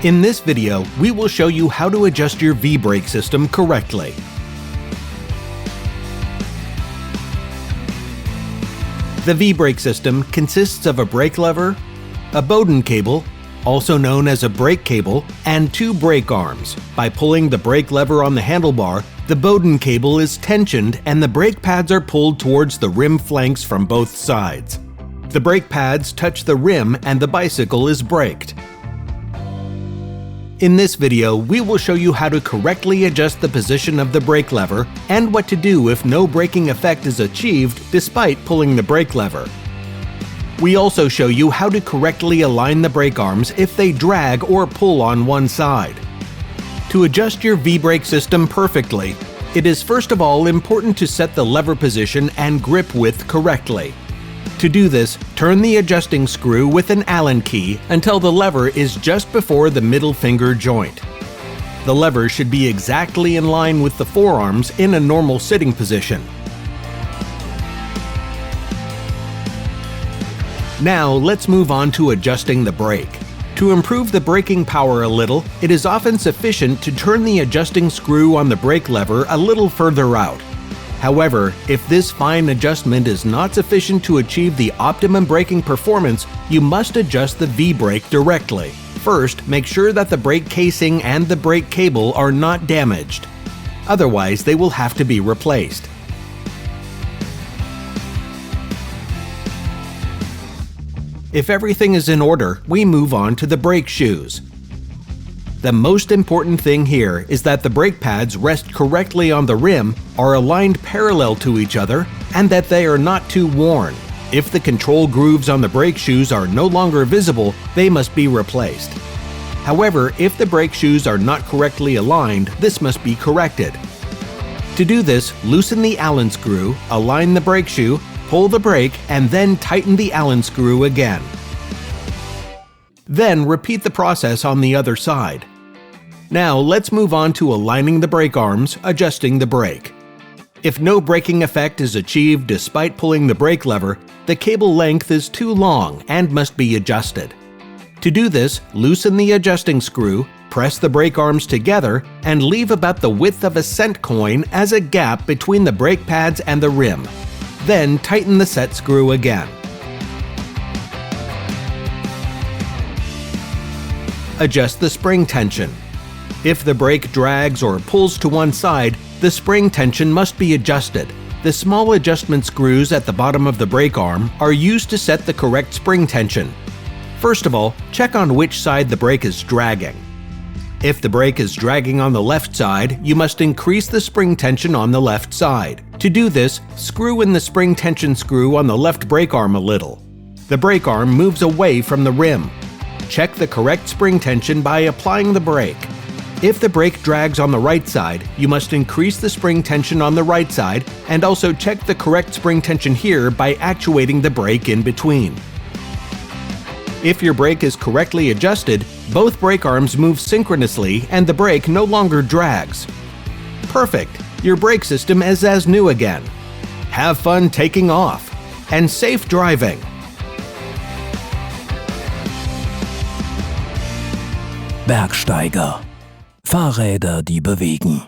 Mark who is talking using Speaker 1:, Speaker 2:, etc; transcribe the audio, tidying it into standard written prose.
Speaker 1: In this video, we will show you how to adjust your V-brake system correctly. The V-brake system consists of a brake lever, a Bowden cable, also known as a brake cable, and two brake arms. By pulling the brake lever on the handlebar, the Bowden cable is tensioned and the brake pads are pulled towards the rim flanks from both sides. The brake pads touch the rim and the bicycle is braked. In this video, we will show you how to correctly adjust the position of the brake lever and what to do if no braking effect is achieved despite pulling the brake lever. We also show you how to correctly align the brake arms if they drag or pull on one side. To adjust your V-brake system perfectly, it is first of all important to set the lever position and grip width correctly. To do this, turn the adjusting screw with an Allen key until the lever is just before the middle finger joint. The lever should be exactly in line with the forearms in a normal sitting position. Now let's move on to adjusting the brake. To improve the braking power a little, it is often sufficient to turn the adjusting screw on the brake lever a little further out. However, if this fine adjustment is not sufficient to achieve the optimum braking performance, you must adjust the V-brake directly. First, make sure that the brake casing and the brake cable are not damaged. Otherwise, they will have to be replaced. If everything is in order, we move on to the brake shoes. The most important thing here is that the brake pads rest correctly on the rim, are aligned parallel to each other, and that they are not too worn. If the control grooves on the brake shoes are no longer visible, they must be replaced. However, if the brake shoes are not correctly aligned, this must be corrected. To do this, loosen the Allen screw, align the brake shoe, pull the brake, and then tighten the Allen screw again. Then repeat the process on the other side. Now let's move on to aligning the brake arms, adjusting the brake. If no braking effect is achieved despite pulling the brake lever, the cable length is too long and must be adjusted. To do this, loosen the adjusting screw, press the brake arms together, and leave about the width of a cent coin as a gap between the brake pads and the rim. Then tighten the set screw again. Adjust the spring tension. If the brake drags or pulls to one side, the spring tension must be adjusted. The small adjustment screws at the bottom of the brake arm are used to set the correct spring tension. First of all, check on which side the brake is dragging. If the brake is dragging on the left side, you must increase the spring tension on the left side. To do this, screw in the spring tension screw on the left brake arm a little. The brake arm moves away from the rim. Check the correct spring tension by applying the brake. If the brake drags on the right side, you must increase the spring tension on the right side and also check the correct spring tension here by actuating the brake in between. If your brake is correctly adjusted, both brake arms move synchronously and the brake no longer drags. Perfect! Your brake system is as new again. Have fun taking off! And safe driving!
Speaker 2: Bergsteiger. Fahrräder, die bewegen.